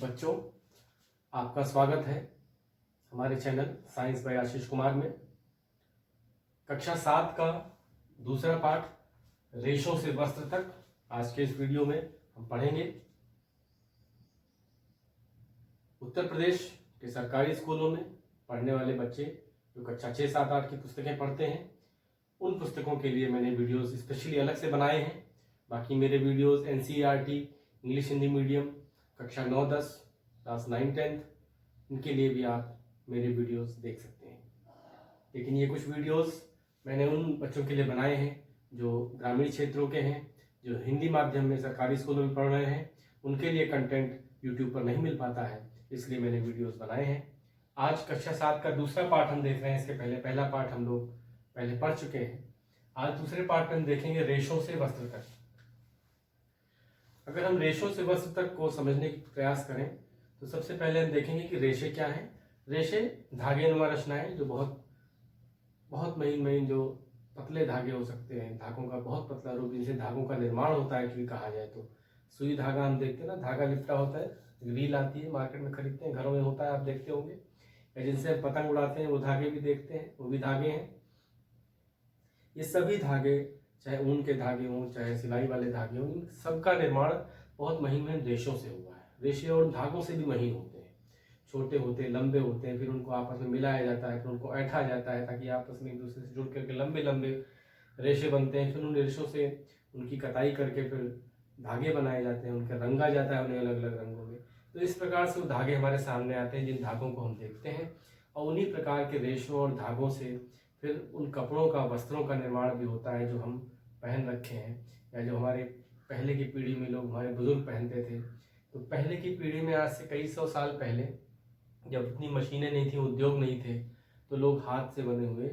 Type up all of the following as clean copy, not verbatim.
बच्चों, आपका स्वागत है हमारे channel science by Ashish Kumar में। कक्षा 7 का दूसरा पाठ रेशों से वस्त्र तक आज के इस वीडियो में हम पढ़ेंगे। उत्तर प्रदेश के सरकारी स्कूलों में पढ़ने वाले बच्चे जो कक्षा 6, 7, 8 की पुस्तकें पढ़ते हैं, उन पुस्तकों के लिए मैंने वीडियोस स्पेशली अलग से बनाए हैं। बाकी मेरे videos NCERT, English Hindi medium, कक्षा 9, 10, क्लास 9, 10 इनके लिए भी आप मेरे वीडियोस देख सकते हैं। लेकिन ये कुछ वीडियोस मैंने उन बच्चों के लिए बनाए हैं जो ग्रामीण क्षेत्रों के हैं, जो हिंदी माध्यम में सरकारी स्कूलों में पढ़ रहे हैं। उनके लिए कंटेंट यूट्यूब पर नहीं मिल पाता है, इसलिए मैंने वीडियोस बनाए हैं। आज कक्षा 7 का दूसरा पाठ हम देख रहे हैं। इसके पहले पहला पाठ हम लोग पहले पढ़ चुके हैं। आज दूसरे पाठ में हम देखेंगे रेशों से वस्त्र तक। अगर हम रेशों से वस्त्र तक को समझने की प्रयास करें तो सबसे पहले हम देखेंगे कि रेशे क्या हैं। रेशे धागेनुमा रचनाएं जो बहुत महीन जो पतले धागे हो सकते हैं, धागों का बहुत पतला रूप, जिनसे धागों का निर्माण होता है। क्योंकि कहा जाए तो सुई धागा हम देखते हैं ना, धागा लिपटा होता है, रील आती है, मार्केट में खरीदते हैं, घरों में होता है, आप देखते होंगे। या जिनसे हम पतंग उड़ाते हैं वो धागे भी देखते हैं, वो भी धागे हैं। ये सभी धागे, चाहे ऊन के धागे हों, चाहे सिलाई वाले धागे हों, इन सबका निर्माण बहुत महीन रेशों से हुआ है। रेशे और धागों से भी महीन होते हैं, छोटे होते हैं, लंबे होते हैं, फिर उनको आपस में मिलाया जाता है, फिर उनको ऐंठा जाता है ताकि आपस में एक दूसरे से जुड़ करके लंबे लंबे रेशे बनते हैं। फिर उन रेशों से उनकी कताई करके फिर धागे बनाए जाते हैं, उनका रंगा जाता है उन्हें अलग अलग रंगों में। तो इस प्रकार से वो धागे हमारे सामने आते हैं, जिन धागों को हम देखते हैं। और उन्हीं प्रकार के रेशों और धागों से फिर उन कपड़ों का, वस्त्रों का निर्माण भी होता है जो हम पहन रखे हैं, या जो हमारे पहले की पीढ़ी में लोग, हमारे बुजुर्ग पहनते थे। तो पहले की पीढ़ी में, आज से कई सौ साल पहले, जब इतनी मशीनें नहीं थी, उद्योग नहीं थे, तो लोग हाथ से बने हुए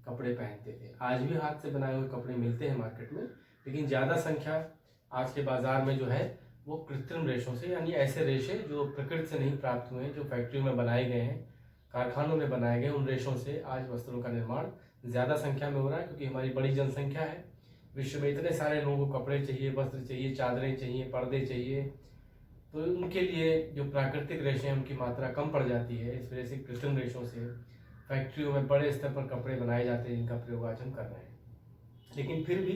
कपड़े पहनते थे। आज भी हाथ से बनाए हुए कपड़े मिलते हैं मार्केट में, लेकिन ज़्यादा संख्या आज के बाजार में जो है वो कृत्रिम रेशों से, यानी ऐसे रेशे जो प्रकृति से नहीं प्राप्त हुए, जो फैक्ट्रियों में बनाए गए हैं, कारखानों में बनाए गए, उन रेशों से आज वस्त्रों का निर्माण ज़्यादा संख्या में हो रहा है। क्योंकि हमारी बड़ी जनसंख्या है, विश्व में इतने सारे लोगों को कपड़े चाहिए, वस्त्र चाहिए, चादरें चाहिए, पर्दे चाहिए, तो उनके लिए जो प्राकृतिक रेशे हैं उनकी मात्रा कम पड़ जाती है। इस वजह से कृत्रिम रेशों से फैक्ट्रियों में बड़े स्तर पर कपड़े बनाए जाते हैं, जिनका प्रयोग आज हम कर रहे हैं। लेकिन फिर भी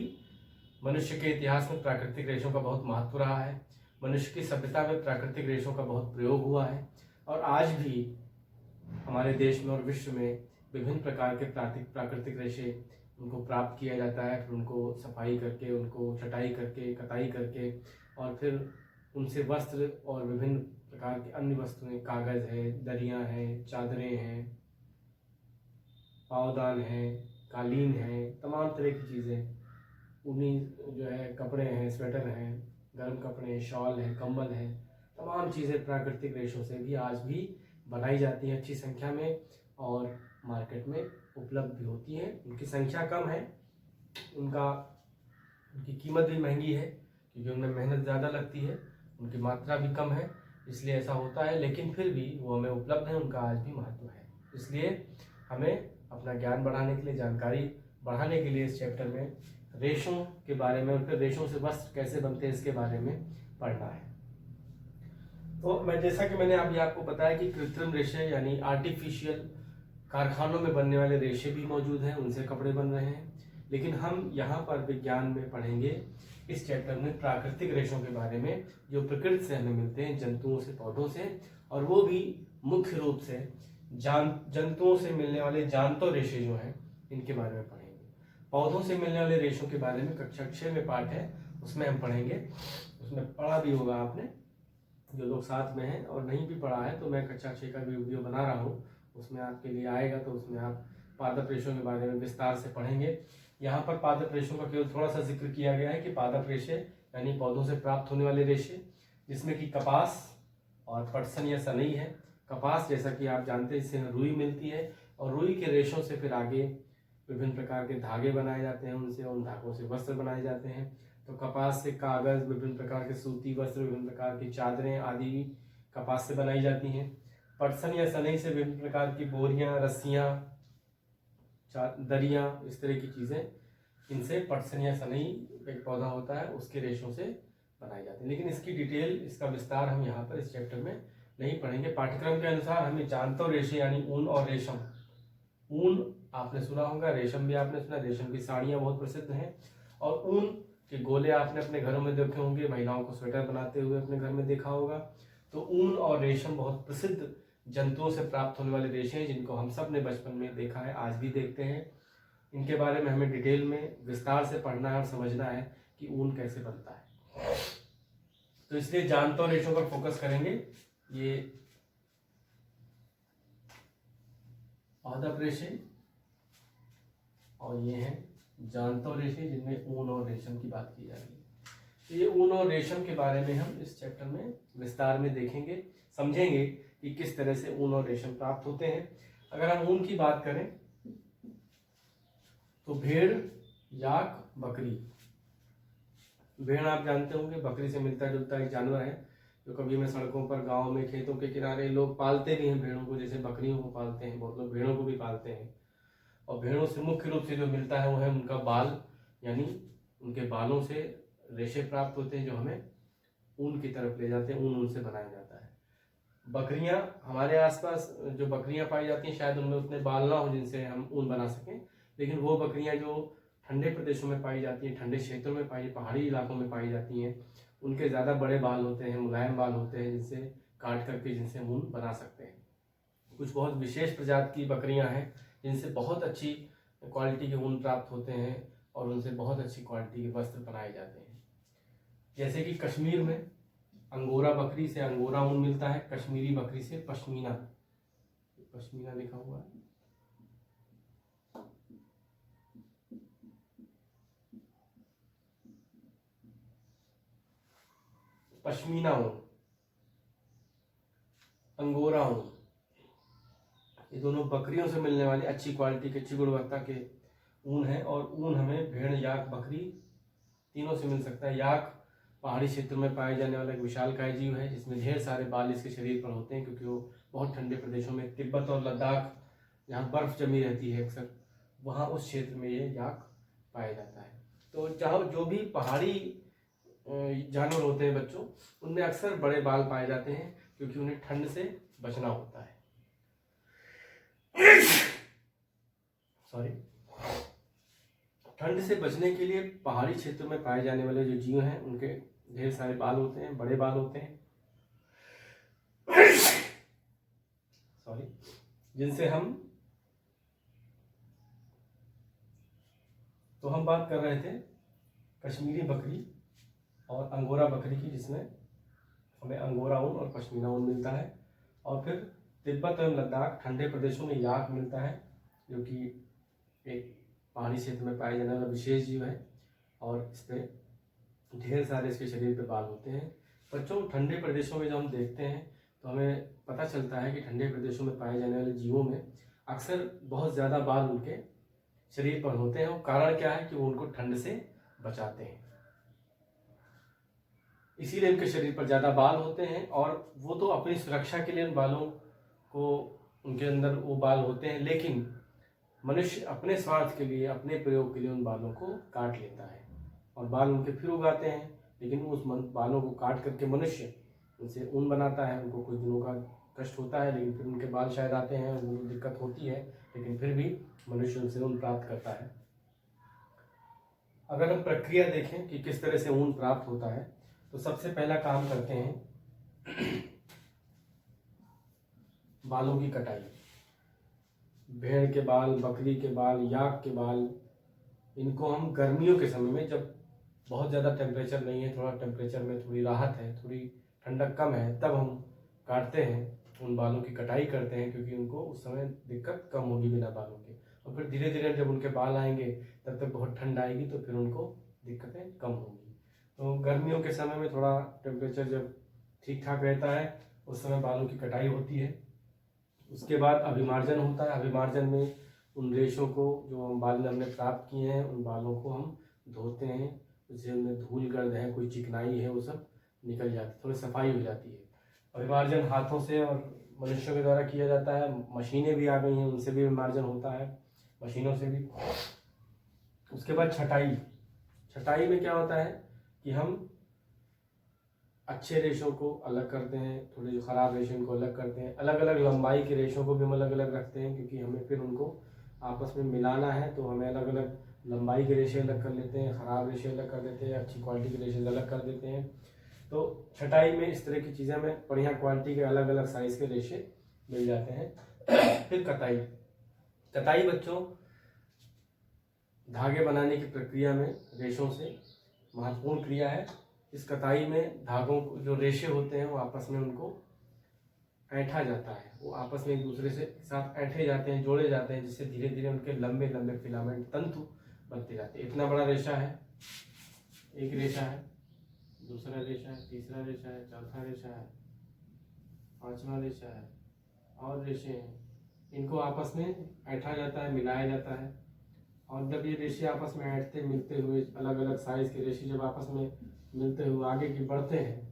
मनुष्य के इतिहास में प्राकृतिक रेशों का बहुत महत्व रहा है। मनुष्य की सभ्यता में प्राकृतिक रेशों का बहुत प्रयोग हुआ है, और आज भी हमारे देश में और विश्व में विभिन्न प्रकार के प्राकृतिक रेशे उनको प्राप्त किया जाता है। फिर उनको सफाई करके, उनको छटाई करके, कताई करके, और फिर उनसे वस्त्र और विभिन्न प्रकार के अन्य वस्तुएं, कागज़ है, दरियाँ हैं, चादरें हैं, पावदान है, कालीन है, तमाम तरह की चीज़ें, ऊनी जो है कपड़े हैं, स्वेटर हैं, गर्म कपड़े हैं, शॉल है, कंबल है, तमाम चीज़ें प्राकृतिक रेशों से भी आज भी बनाई जाती हैं अच्छी संख्या में, और मार्केट में उपलब्ध भी होती हैं। उनकी संख्या कम है, उनकी कीमत भी महंगी है, क्योंकि उनमें मेहनत ज़्यादा लगती है, उनकी मात्रा भी कम है, इसलिए ऐसा होता है। लेकिन फिर भी वो हमें उपलब्ध है, उनका आज भी महत्व है। इसलिए हमें अपना ज्ञान बढ़ाने के लिए, जानकारी बढ़ाने के लिए इस चैप्टर में रेशों के बारे में, और फिर रेशों से वस्त्र कैसे बनते हैं इसके बारे में पढ़ना है। तो जैसा कि मैंने अभी आपको बताया कि कृत्रिम रेशे यानी आर्टिफिशियल कारखानों में बनने वाले रेशे भी मौजूद हैं, उनसे कपड़े बन रहे हैं। लेकिन हम यहाँ पर विज्ञान में पढ़ेंगे इस चैप्टर में प्राकृतिक रेशों के बारे में, जो प्रकृति से हमें मिलते हैं, जंतुओं से, पौधों से, और वो भी मुख्य रूप से जंतुओं से मिलने वाले जानतो रेशे जो हैं, इनके बारे में पढ़ेंगे। पौधों से मिलने वाले रेशों के बारे में कक्षा 6 में पाठ है, उसमें हम पढ़ेंगे। उसमें पढ़ा भी होगा आपने, जो लोग साथ में हैं, और नहीं भी पढ़ा है तो मैं कक्षा 6 का भी वीडियो बना रहा हूँ, उसमें आपके लिए आएगा। तो उसमें आप पादप रेशों के बारे में विस्तार से पढ़ेंगे। यहाँ पर पादप रेशों का केवल थोड़ा सा जिक्र किया गया है कि पादप रेशे यानी पौधों से प्राप्त होने वाले रेशे, जिसमें कि कपास और पटसन या सनई है। कपास, जैसा कि आप जानते हैं, इससे रुई मिलती है, और रुई के रेशों से फिर आगे विभिन्न प्रकार के धागे बनाए जाते हैं, उनसे, उन धागों से वस्त्र बनाए जाते हैं। तो कपास से कागज़, विभिन्न प्रकार के सूती वस्त्र, विभिन्न प्रकार की चादरें आदि कपास से बनाई जाती हैं। पटसन या सनई से विभिन्न प्रकार की बोरियां, रस्सियां, दरियां, इस तरह की चीज़ें, इनसे पटसन या सनई एक पौधा होता है, उसके रेशों से बनाई जाती है। लेकिन इसकी डिटेल, इसका विस्तार हम यहाँ पर इस चैप्टर में नहीं पढ़ेंगे। पाठ्यक्रम के अनुसार हमें जानतर रेशे यानी ऊन और रेशम, ऊन आपने सुना होगा, रेशम भी आपने सुना, रेशम की साड़ियाँ बहुत प्रसिद्ध हैं, और ऊन के गोले आपने अपने घरों में देखे होंगे, महिलाओं को स्वेटर बनाते हुए अपने घर में देखा होगा। तो ऊन और रेशम बहुत प्रसिद्ध जंतुओं से प्राप्त होने वाले रेशे हैं, जिनको हम सब ने बचपन में देखा है, आज भी देखते हैं। इनके बारे में हमें डिटेल में विस्तार से पढ़ना है और समझना है कि ऊन कैसे बनता है। तो इसलिए जानतर रेशों पर फोकस करेंगे। ये पादप रेशे और ये हैं जानतर रेशे, जिनमें ऊन और रेशम की बात की जा रही है। तो ये ऊन और रेशम के बारे में हम इस चैप्टर में विस्तार में देखेंगे, समझेंगे कि किस तरह से ऊन और रेशम प्राप्त होते हैं। अगर हम ऊन की बात करें तो भेड़, याक, बकरी। भेड़ आप जानते होंगे, बकरी से मिलता जुलता एक जानवर है, जो कभी में सड़कों पर, गांव में, खेतों के किनारे लोग पालते भी हैं भेड़ों को, जैसे बकरियों को पालते हैं, बहुत लोग भेड़ों को भी पालते हैं। और भेड़ों से मुख्य रूप से जो मिलता है वो है उनका बाल, यानी उनके बालों से रेशे प्राप्त होते हैं जो हमें ऊन की तरफ ले जाते हैं, ऊन उनसे बनाया जाता है। बकरियां, हमारे आसपास जो बकरियां पाई जाती हैं शायद उनमें उतने बाल ना हो जिनसे हम ऊन बना सकें, लेकिन वो बकरियां जो ठंडे प्रदेशों में पाई जाती हैं, ठंडे क्षेत्रों में पहाड़ी इलाकों में पाई जाती हैं, उनके ज़्यादा बड़े बाल होते हैं, मुलायम बाल होते हैं, जिनसे काट करके जिनसे ऊन बना सकते हैं। कुछ बहुत विशेष प्रजाति की बकरियां हैं जिनसे बहुत अच्छी क्वालिटी के ऊन प्राप्त होते हैं और उनसे बहुत अच्छी क्वालिटी के वस्त्र बनाए जाते हैं। जैसे कि कश्मीर में अंगोरा बकरी से अंगोरा ऊन मिलता है, कश्मीरी बकरी से पश्मीना, पश्मीना लिखा हुआ है, पश्मीना ऊन, अंगोरा ऊन, ये दोनों बकरियों से मिलने वाली अच्छी क्वालिटी के, अच्छी गुणवत्ता के ऊन है। और ऊन हमें भेड़, याक, बकरी तीनों से मिल सकता है। याक पहाड़ी क्षेत्र में पाए जाने वाला एक विशालकाय जीव है, जिसमें ढेर सारे बाल इसके शरीर पर होते हैं, क्योंकि वो बहुत ठंडे प्रदेशों में, तिब्बत और लद्दाख जहाँ बर्फ जमी रहती है अक्सर, वहाँ उस क्षेत्र में ये याक पाया जाता है। तो जहाँ जो भी पहाड़ी जानवर होते हैं बच्चों, उनमें अक्सर बड़े बाल पाए जाते हैं, क्योंकि उन्हें ठंड से बचना होता है। सॉरी, ठंड से बचने के लिए पहाड़ी क्षेत्रों में पाए जाने वाले जो जीव हैं उनके ढेर सारे बाल होते हैं, बड़े बाल होते हैं, सॉरी, जिनसे हम बात कर रहे थे कश्मीरी बकरी और अंगोरा बकरी की, जिसमें हमें अंगोरा ऊन और पश्मीना ऊन मिलता है। और फिर तिब्बत एवं लद्दाख ठंडे प्रदेशों में याक मिलता है, जो कि एक पहाड़ी क्षेत्र में पाए जाने वाला विशेष जीव है, और इस पर ढेर सारे इसके शरीर पे बाल होते हैं। बच्चों, ठंडे प्रदेशों में जब हम देखते हैं तो हमें पता चलता है कि ठंडे प्रदेशों में पाए जाने वाले जीवों में अक्सर बहुत ज़्यादा बाल उनके शरीर पर होते हैं। और कारण क्या है कि वो उनको ठंड से बचाते हैं, इसीलिए उनके शरीर पर ज़्यादा बाल होते हैं। और वो तो अपनी सुरक्षा के लिए उन बालों को, उनके अंदर वो बाल होते हैं, लेकिन मनुष्य अपने स्वार्थ के लिए, अपने प्रयोग के लिए उन बालों को काट लेता है और बाल उनके फिर उगाते हैं। लेकिन उस बालों को काट करके मनुष्य उनसे ऊन बनाता है। उनको कुछ दिनों का कष्ट होता है, लेकिन फिर उनके बाल शायद आते हैं, उनको दिक्कत होती है, लेकिन फिर भी मनुष्य उनसे ऊन प्राप्त करता है। अगर हम प्रक्रिया देखें कि किस तरह से ऊन प्राप्त होता है, तो सबसे पहला काम करते हैं बालों की कटाई। भेड़ के बाल, बकरी के बाल, याक के बाल, इनको हम गर्मियों के समय में, जब बहुत ज़्यादा टेम्परेचर नहीं है, थोड़ा टेम्परेचर में थोड़ी राहत है, थोड़ी ठंडक कम है, तब हम काटते हैं, उन बालों की कटाई करते हैं, क्योंकि उनको उस समय दिक्कत कम होगी बिना बालों के। और फिर धीरे धीरे जब उनके बाल आएंगे तब तक बहुत ठंड आएगी, तो फिर उनको दिक्कतें कम होंगी। तो गर्मियों के समय में थोड़ा टेम्परेचर जब ठीक ठाक रहता है, उस समय बालों की कटाई होती है। उसके बाद अभिमार्जन होता है। अभिमार्जन में उन रेशों को, जो बाल हमने प्राप्त किए हैं, उन बालों को हम धोते हैं, उससे उनमें धूल गर्द है, कोई चिकनाई है, वो सब निकल जाती है, थोड़ी सफाई हो जाती है। अभिमार्जन हाथों से और मनुष्यों के द्वारा किया जाता है। मशीनें भी आ गई हैं, उनसे भी अभिमार्जन होता है, मशीनों से भी। उसके बाद छटाई। छटाई में क्या होता है कि हम अच्छे रेशों को अलग करते हैं, थोड़े जो ख़राब रेशे उनको अलग करते हैं, अलग अलग लंबाई के रेशों को भी हम अलग अलग रखते हैं, क्योंकि हमें फिर उनको आपस में मिलाना है। तो हमें अलग अलग लंबाई के रेशे अलग कर लेते हैं, ख़राब रेशे अलग कर देते हैं, अच्छी क्वालिटी के रेशे अलग कर देते हैं। तो छटाई में इस तरह की चीज़ें हमें बढ़िया क्वालिटी के अलग अलग साइज़ के रेशे मिल जाते हैं। फिर कताई। कताई बच्चों धागे बनाने की प्रक्रिया में रेशों से महत्वपूर्ण क्रिया है। इस कताई में धागों को जो रेशे होते हैं वो आपस में उनको ऐंठा जाता है, वो आपस में एक दूसरे से साथ ऐंठे जाते हैं, जोड़े जाते हैं, जिससे धीरे धीरे उनके लंबे लंबे फिलामेंट तंतु बनते जाते हैं। इतना बड़ा रेशा है, एक रेशा है, दूसरा रेशा है, तीसरा रेशा है, चौथा रेशा है, पांचवा रेशा है, और रेशे हैं। इनको आपस में ऐंठा जाता है, मिलाया जाता है। और जब ये रेशे आपस में ऐंठते मिलते हुए, अलग अलग साइज के रेशे जब आपस में मिलते हुए आगे की बढ़ते हैं,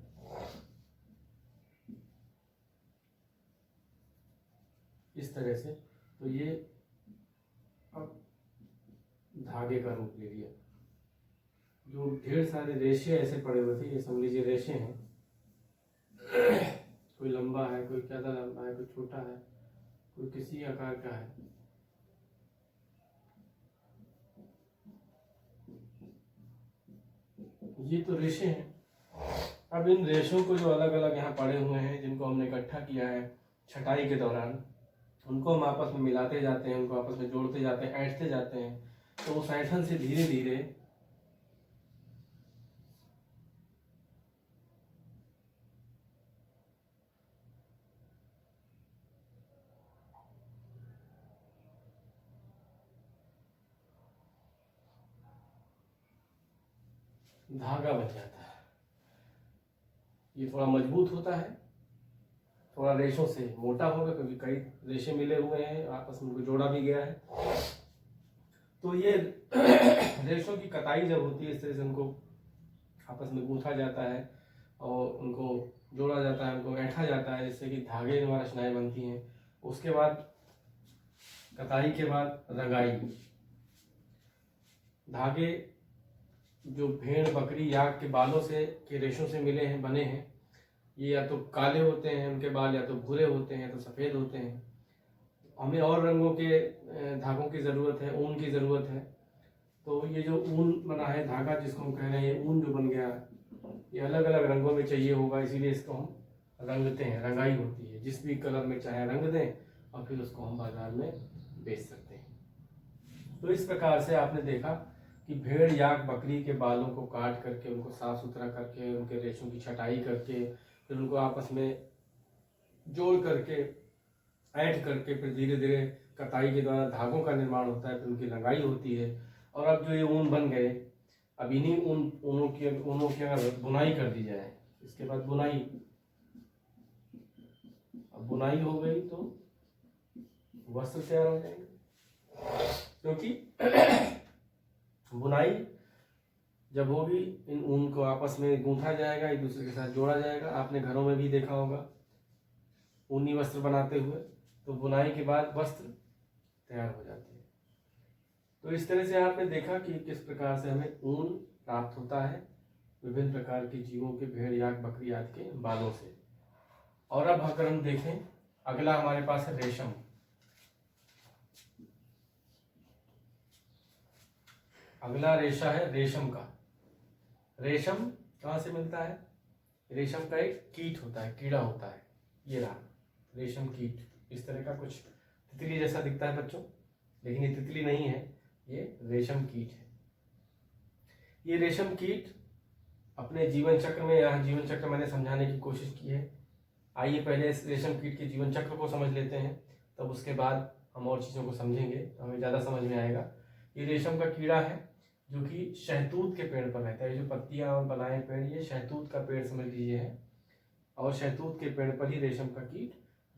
इस तरह से, तो ये अब धागे का रूप ले लिया। जो ढेर सारे रेशे ऐसे पड़े हुए थे, ये समझ लीजिए रेशे हैं। कोई लंबा है, कोई ज़्यादा लंबा है, कोई छोटा है, कोई किसी आकार का है। ये तो रेशे हैं। अब इन रेशों को जो अलग अलग यहाँ पड़े हुए हैं, जिनको हमने इकट्ठा किया है छटाई के दौरान, उनको हम आपस में मिलाते जाते हैं, उनको आपस में जोड़ते जाते हैं, ऐंठते जाते हैं। तो उस ऐंठन से धीरे धीरे धागा बन जाता है। ये थोड़ा मजबूत होता है, थोड़ा रेशों से मोटा होगा, क्योंकि कई रेशे मिले हुए हैं, आपस में उनको जोड़ा भी गया है। तो ये रेशों की कताई जब होती है, इस तरह से उनको आपस में गूंथा जाता है और उनको जोड़ा जाता है, उनको ऐंठा जाता है, जिससे कि धागे द्वारा रचनाएं बनती हैं। उसके बाद कताई के बाद रंगाई। धागे जो भेड़, बकरी, याक के बालों से के रेशों से मिले हैं, बने हैं, ये या तो काले होते हैं उनके बाल, या तो भूरे होते हैं, या तो सफ़ेद होते हैं। हमें और रंगों के धागों की ज़रूरत है, ऊन की ज़रूरत है। तो ये जो ऊन बना है, धागा जिसको हम कह रहे हैं, ये ऊन जो बन गया, ये अलग अलग रंगों में चाहिए होगा, इसीलिए इसको हम रंगते हैं, रंगाई होती है। जिस भी कलर में चाहे रंग दें और फिर उसको हम बाजार में बेच सकते हैं। तो इस प्रकार से आपने देखा कि भेड़, याक, बकरी के बालों को काट करके, उनको साफ सुथरा करके, उनके रेशों की छटाई करके, फिर उनको आपस में जोड़ करके, ऐंठ करके, फिर धीरे धीरे कताई के द्वारा धागों का निर्माण होता है, फिर उनकी रंगाई होती है। और अब जो ये ऊन बन गए, अब इन्हीं ऊनों की अगर बुनाई कर दी जाए, इसके बाद बुनाई, अब बुनाई हो गई तो वस्त्र तैयार हो जाएंगे। क्योंकि बुनाई जब होगी, इन ऊन को आपस में गूंथा जाएगा, एक दूसरे के साथ जोड़ा जाएगा। आपने घरों में भी देखा होगा ऊनी वस्त्र बनाते हुए। तो बुनाई के बाद वस्त्र तैयार हो जाते हैं। तो इस तरह से आपने देखा कि किस प्रकार से हमें ऊन प्राप्त होता है विभिन्न प्रकार के जीवों के, भेड़, याक, बकरी आदि के बालों से। और अब अगर हम देखें, अगला हमारे पास है रेशम। अगला रेशा है रेशम का। रेशम कहाँ से मिलता है? रेशम का एक कीट होता है, कीड़ा होता है। ये रहा रेशम कीट, इस तरह का कुछ तितली जैसा दिखता है बच्चों, लेकिन ये तितली नहीं है, ये रेशम कीट है। ये रेशम कीट अपने जीवन चक्र में, यहाँ जीवन चक्र मैंने समझाने की कोशिश की है। आइए पहले इस रेशम कीट के जीवन चक्र को समझ लेते हैं, तब उसके बाद हम और चीज़ों को समझेंगे तो हमें ज़्यादा समझ में आएगा। ये रेशम का कीड़ा है जो कि शहतूत के पेड़ पर रहता है। जो पत्तियां बनाए पेड़, ये शहतूत का पेड़ समझ लीजिए है, और शहतूत के पेड़ पर ही रेशम का कीट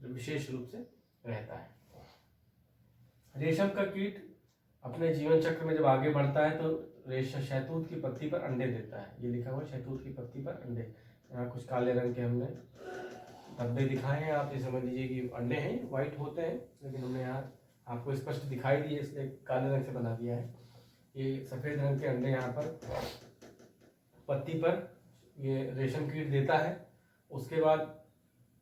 विशेष रूप से रहता है। रेशम का कीट अपने जीवन चक्र में जब आगे बढ़ता है तो शहतूत की पत्ती पर अंडे देता है। ये लिखा हुआ शहतूत की पत्ती पर अंडे। यहाँ कुछ काले रंग के हमने धब्बे दिखाए हैं, आप ये समझ लीजिए कि अंडे हैं, वाइट होते हैं, लेकिन हमने यहाँ आपको स्पष्ट दिखाई दिए इसलिए काले रंग से बना दिया है। ये सफ़ेद रंग के अंडे यहाँ पर पत्ती पर ये रेशम कीट देता है। उसके बाद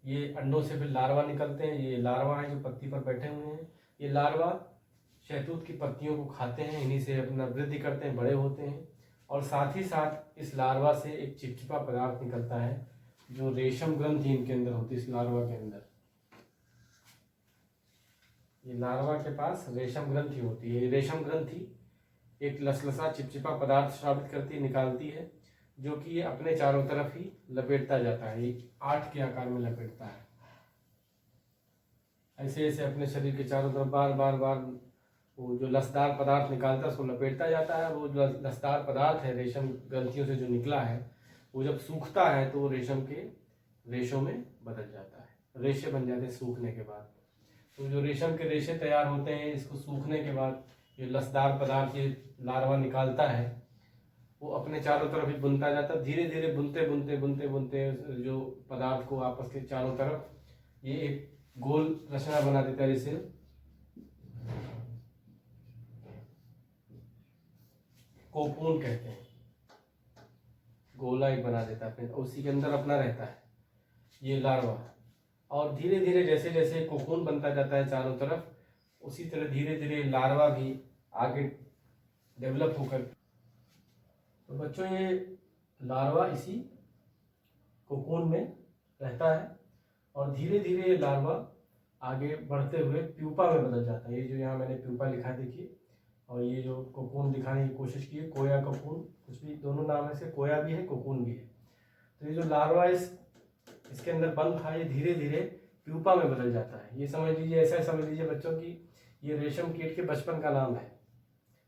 ये अंडों से फिर लार्वा निकलते हैं। ये लार्वा है जो पत्ती पर बैठे हुए हैं। ये लार्वा शहतूत की पत्तियों को खाते हैं, इन्हीं से अपना वृद्धि करते हैं, बड़े होते हैं। और साथ ही साथ इस लार्वा से एक चिपचिपा पदार्थ निकलता है जो रेशम ग्रंथि इनके अंदर होती है। इस लार्वा के अंदर, ये लार्वा के पास रेशम ग्रंथि होती है। ये रेशम ग्रंथि एक लसलसा चिपचिपा पदार्थ स्रावित करती निकालती है, जो कि ये अपने चारों तरफ ही लपेटता जाता है। ये 8 के आकार में लपेटता है। ऐसे ऐसे अपने शरीर के चारों तरफ बार बार बार वो जो लसदार पदार्थ निकालता है उसको लपेटता जाता है। वो जो लसदार पदार्थ है रेशम ग्रंथियों से जो निकला है, वो जब सूखता है तो वो रेशम के रेशों में बदल जाता है। रेशे बन जाते हैं सूखने के बाद। तो जो रेशम के रेशे तैयार होते हैं, इसको सूखने के बाद ये लसदार पदार्थ ये लार्वा निकालता है, वो अपने चारों तरफ ही बुनता जाता है। धीरे धीरे बुनते बुनते बुनते बुनते जो पदार्थ को आपस के चारों तरफ ये एक गोल रचना बना देता है, जिसे कोकून कहते हैं। गोला एक बना देता है, फिर उसी के अंदर अपना रहता है ये लार्वा। और धीरे धीरे जैसे जैसे कोकून बनता जाता है चारों तरफ, उसी तरह धीरे धीरे लार्वा भी आगे डेवलप होकर, तो बच्चों ये लार्वा इसी कोकून में रहता है और धीरे धीरे ये लार्वा आगे बढ़ते हुए प्यूपा में बदल जाता है। ये जो यहाँ मैंने प्यूपा लिखा है देखिए, और ये जो कोकून दिखाने की कोशिश की है, कोया कोकून, कुछ भी दोनों नाम है, से कोया भी है कोकून भी है। तो ये जो लार्वा इसके अंदर बंद था, ये धीरे धीरे प्यूपा में बदल जाता है। ये समझ लीजिए, ऐसा समझ लीजिए बच्चों की ये रेशम कीट के बचपन का नाम है।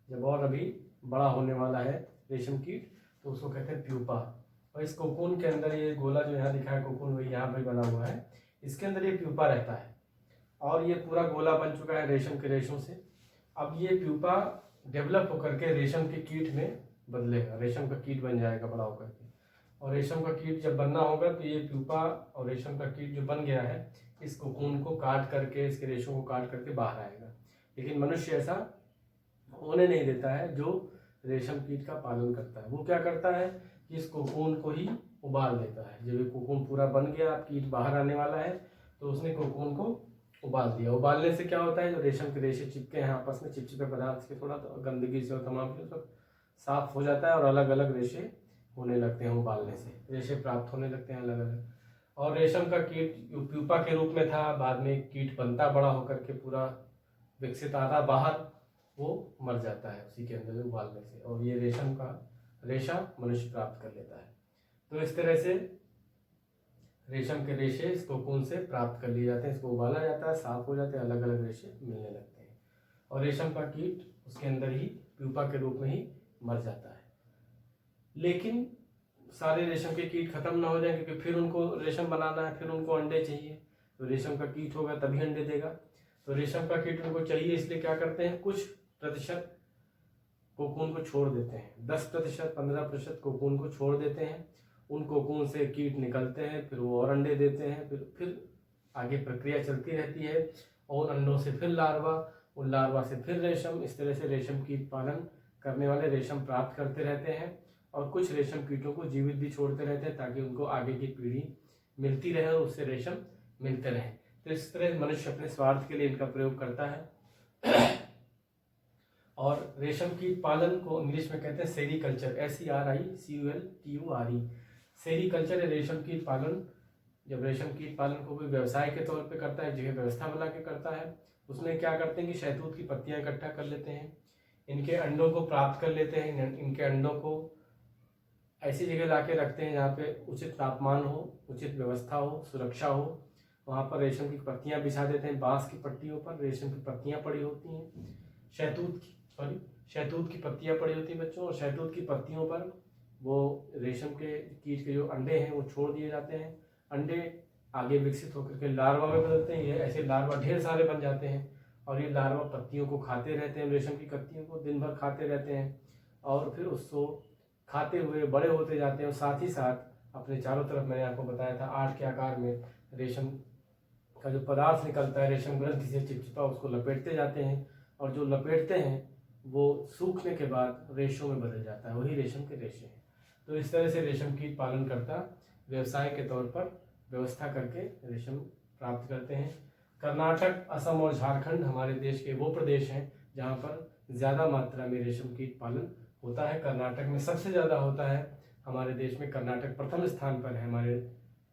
जब और अभी बड़ा होने वाला है रेशम कीट, तो उसको कहते हैं प्यूपा। और इस कोकून के अंदर ये गोला जो यहाँ दिखा है कोकून, वही यहाँ पर बना हुआ है, इसके अंदर ये प्यूपा रहता है। और ये पूरा गोला बन चुका है रेशम के रेशों से। अब ये प्यूपा डेवलप होकर के रेशम के कीट में बदलेगा, रेशम का कीट बन जाएगा बड़ा होकर के। और रेशम का कीट जब बनना होगा तो ये प्यूपा और रेशम का कीट जो बन गया है, इस कोकून को काट करके, इसके रेशों को काट करके बाहर आएगा। लेकिन मनुष्य ऐसा होने नहीं देता है। जो रेशम कीट का पालन करता है वो क्या करता है कि इस कोकून को ही उबाल देता है। जब ये कोकून पूरा बन गया, कीट बाहर आने वाला है, तो उसने कोकून को उबाल दिया। उबालने से क्या होता है, जो रेशम के रेशे चिपके हैं आपस में, चिपचिपे पदार्थ के थोड़ा तो गंदगी से और तमाम से सब साफ हो जाता है और अलग अलग रेशे होने लगते हैं। उबालने से रेशे प्राप्त होने लगते हैं अलग अलग। और रेशम का कीट प्यूपा के रूप में था, बाद में कीट बनता बड़ा होकर के पूरा विकसित आता बाहर, वो मर जाता है उसी के अंदर उबालने से, और ये रेशम का रेशा मनुष्य प्राप्त कर लेता है। तो इस तरह से रेशम के रेशे इस कोकून से प्राप्त कर लिए जाते हैं। इसको उबाला जाता है, साफ हो जाते हैं, अलग अलग रेशे मिलने लगते हैं, और रेशम का कीट उसके अंदर ही प्यूपा के रूप में ही मर जाता है। लेकिन सारे रेशम के कीट खत्म ना हो जाए, क्योंकि फिर उनको रेशम बनाना है, फिर उनको अंडे चाहिए। तो रेशम का कीट होगा तभी अंडे देगा। तो रेशम का कीट उनको चाहिए, इसलिए क्या करते हैं, कुछ प्रतिशत कोकून को छोड़ देते हैं। 10%, 15% कोकून को छोड़ देते हैं। उन कोकून से कीट निकलते हैं, फिर वो और अंडे देते हैं, फिर आगे प्रक्रिया चलती रहती है। और अंडों से फिर लार्वा, उन लार्वा से फिर रेशम। इस तरह से रेशम कीट पालन करने वाले रेशम प्राप्त करते रहते हैं, और कुछ रेशम कीटों को जीवित भी छोड़ते रहते हैं, ताकि उनको आगे की पीढ़ी मिलती रहे और उससे रेशम मिलते रहे। तो इस तरह मनुष्य अपने स्वार्थ के लिए इनका प्रयोग करता है। और रेशम कीट पालन को इंग्लिश में कहते हैं सेरीकल्चर, SERICULTURE। सेरीकल्चर है रेशम कीट पालन। जब रेशम कीट पालन को कोई व्यवसाय के तौर पे करता है, जगह व्यवस्था बना के करता है, उसमें क्या करते हैं कि शहतूत की पत्तियां इकट्ठा कर लेते हैं, इनके अंडों को प्राप्त कर लेते हैं, इनके अंडों को ऐसी जगह ला के रखते हैं जहाँ पे उचित तापमान हो, उचित व्यवस्था हो, सुरक्षा हो। वहाँ पर रेशम की पत्तियां बिछा देते हैं। बांस की पट्टियों पर रेशम की पत्तियां पड़ी होती हैं, शहतूत की पत्तियां पड़ी होती हैं बच्चों। और शहतूत की पत्तियों पर वो रेशम के कीट के जो अंडे हैं वो छोड़ दिए जाते हैं। अंडे आगे विकसित होकर के लार्वा में बदलते हैं। ये ऐसे लार्वा ढेर सारे बन जाते हैं, और ये लार्वा पत्तियों को खाते रहते हैं, रेशम की पत्तियों को दिन भर खाते रहते हैं, और फिर उसको खाते हुए बड़े होते जाते हैं। और साथ ही साथ अपने चारों तरफ, मैंने आपको बताया था 8 के आकार में रेशम का जो पदार्थ निकलता है रेशम ग्रंथि से चिपचिपा, उसको लपेटते जाते हैं। और जो लपेटते हैं वो सूखने के बाद रेशों में बदल जाता है, वही रेशम के रेशे हैं। तो इस तरह से रेशम कीट पालनकर्ता व्यवसाय के तौर पर व्यवस्था करके रेशम प्राप्त करते हैं। कर्नाटक, असम और झारखंड हमारे देश के वो प्रदेश हैं जहाँ पर ज़्यादा मात्रा में रेशम कीट पालन होता है। कर्नाटक में सबसे ज़्यादा होता है। हमारे देश में कर्नाटक प्रथम स्थान पर है हमारे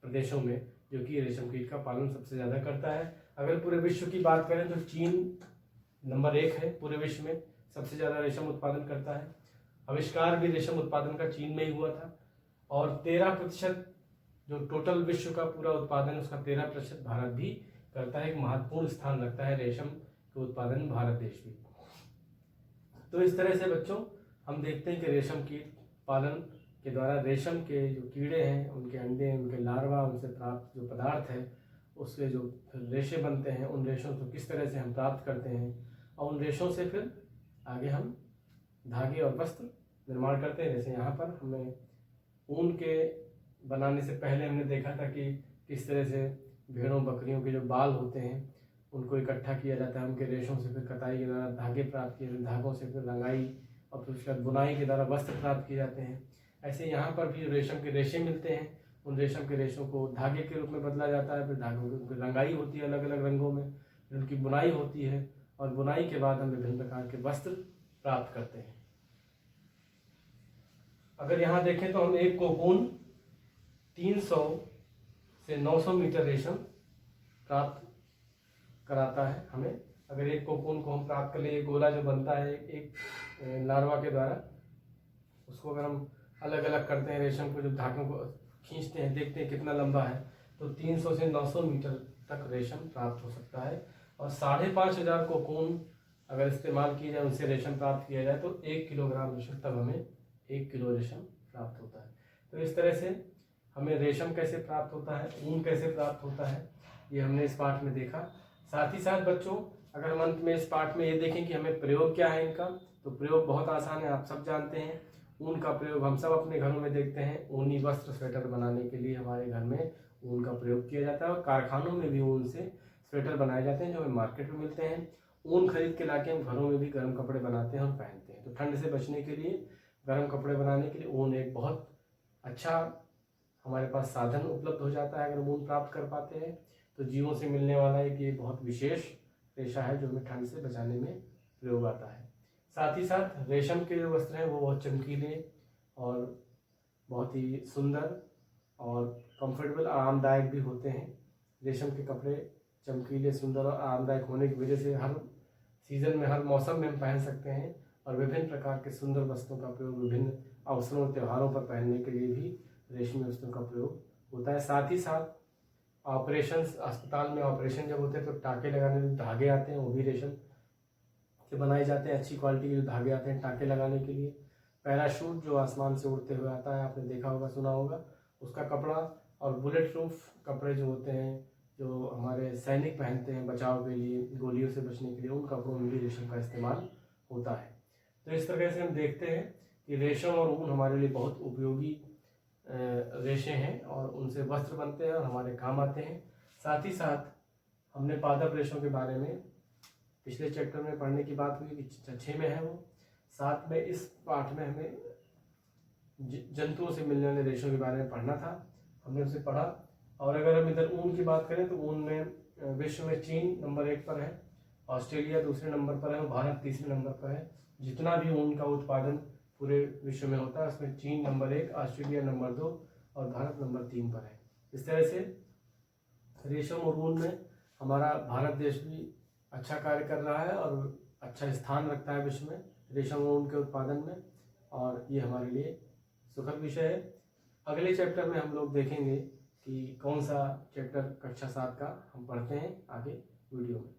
प्रदेशों में, जो कि रेशम कीट का पालन सबसे ज़्यादा करता है। अगर पूरे विश्व की बात करें तो चीन नंबर 1 है, पूरे विश्व में सबसे ज़्यादा रेशम उत्पादन करता है। आविष्कार भी रेशम उत्पादन का चीन में ही हुआ था। और 13% जो टोटल विश्व का पूरा उत्पादन, उसका 13% भारत भी करता है। एक महत्वपूर्ण स्थान रखता है रेशम के उत्पादन में भारत देश भी। तो इस तरह से बच्चों हम देखते हैं कि रेशम कीट पालन के द्वारा रेशम के जो कीड़े हैं, उनके अंडे, उनके लार्वा, उनसे प्राप्त जो पदार्थ है, उसके जो रेशे बनते हैं, उन रेशों को किस तरह से हम प्राप्त करते हैं और उन रेशों से फिर आगे हम धागे और वस्त्र निर्माण करते हैं। जैसे यहाँ पर हमें ऊन के बनाने से पहले हमने देखा था कि किस तरह से भेड़ों बकरियों के जो बाल होते हैं उनको इकट्ठा किया जाता है, उनके रेशों से फिर कताई के द्वारा धागे प्राप्त किए, धागों से फिर रंगाई और फिर उसके बाद बुनाई के द्वारा वस्त्र प्राप्त किए जाते हैं। ऐसे यहाँ पर भी रेशम के रेशे मिलते हैं, उन रेशम के रेशों को धागे के रूप में बदला जाता है, फिर धागों की रंगाई होती है अलग अलग रंगों में, फिर उनकी बुनाई होती है और बुनाई के बाद हम विभिन्न प्रकार के वस्त्र प्राप्त करते हैं। अगर यहाँ देखें तो हम एक कोकून 300 से 900 मीटर रेशम प्राप्त कराता है हमें। अगर एक कोकून को हम प्राप्त कर ले, एक गोला जो बनता है एक लार्वा के द्वारा, उसको अगर हम अलग अलग करते हैं, रेशम को जो धागों को खींचते हैं, देखते हैं कितना लंबा है, तो 300 से 900 मीटर तक रेशम प्राप्त हो सकता है। और 5,500 कोकून अगर इस्तेमाल किया जाए, उनसे रेशम प्राप्त किया जाए, तो 1 किलोग्राम रेशम, तब हमें 1 किलो रेशम प्राप्त होता है। तो इस तरह से हमें रेशम कैसे प्राप्त होता है, ऊन कैसे प्राप्त होता है, ये हमने इस पाठ में देखा। साथ ही साथ बच्चों अगर हम अंत में इस पाठ में ये देखें कि हमें प्रयोग क्या है इनका, तो प्रयोग बहुत आसान है, आप सब जानते हैं। ऊन का प्रयोग हम सब अपने घरों में देखते हैं। ऊनी वस्त्र, स्वेटर बनाने के लिए हमारे घर में ऊन का प्रयोग किया जाता है और कारखानों में भी ऊन से स्वेटर बनाए जाते हैं जो हमें मार्केट में मिलते हैं। ऊन खरीद के लाके हम घरों में भी गर्म कपड़े बनाते हैं और पहनते हैं। तो ठंड से बचने के लिए, गर्म कपड़े बनाने के लिए ऊन एक बहुत अच्छा हमारे पास साधन उपलब्ध हो जाता है। अगर ऊन प्राप्त कर पाते हैं तो जीवों से मिलने वाला एक ये बहुत विशेष रेशा है जो हमें ठंड से बचाने में प्रयोग आता है। साथ ही साथ रेशम के जो वस्त्र हैं वो बहुत चमकीले और बहुत ही सुंदर और कंफर्टेबल, आरामदायक भी होते हैं। रेशम के कपड़े चमकीले, सुंदर और आरामदायक होने की वजह से हर सीजन में, हर मौसम में हम पहन सकते हैं और विभिन्न प्रकार के सुंदर वस्त्रों का प्रयोग विभिन्न अवसरों, त्योहारों पर पहनने के लिए भी रेशमी वस्त्रों का प्रयोग होता है। साथ ही साथ ऑपरेशंस, अस्पताल में ऑपरेशन जब होते हैं तो टाँके लगाने में धागे आते हैं, वो भी रेशम के बनाए जाते हैं। अच्छी क्वालिटी के जो धागे आते हैं टाँके लगाने के लिए। पैराशूट जो आसमान से उड़ते हुए आता है, आपने देखा होगा, सुना होगा, उसका कपड़ा, और बुलेट प्रूफ कपड़े जो होते हैं जो हमारे सैनिक पहनते हैं बचाव के लिए, गोलियों से बचने के लिए, उन कपड़ों में भी रेशम का इस्तेमाल होता है। तो इस तरह से हम देखते हैं कि रेशम और ऊन हमारे लिए बहुत उपयोगी रेशे हैं और उनसे वस्त्र बनते हैं और हमारे काम आते हैं। साथ ही साथ हमने पादप रेशों के बारे में पिछले चैप्टर में पढ़ने की बात हुई कि 6 में है वो। साथ में इस पाठ में हमें जंतुओं से मिलने वाले रेशों के बारे में पढ़ना था, हमने उसे पढ़ा। और अगर हम इधर ऊन की बात करें तो ऊन में विश्व में चीन नंबर 1 पर है, ऑस्ट्रेलिया दूसरे नंबर पर है और भारत तीसरे नंबर पर है। जितना भी ऊन का उत्पादन पूरे विश्व में होता है उसमें चीन नंबर 1, ऑस्ट्रेलिया नंबर 2 और भारत नंबर 3 पर है। इस तरह से रेशम और ऊन में हमारा भारत देश भी अच्छा कार्य कर रहा है और अच्छा स्थान रखता है विश्व में रेशम और ऊन के उत्पादन में, और ये हमारे लिए सुखद विषय है। अगले चैप्टर में हम लोग देखेंगे कि कौन सा चैप्टर कक्षा 7 का हम पढ़ते हैं आगे वीडियो में।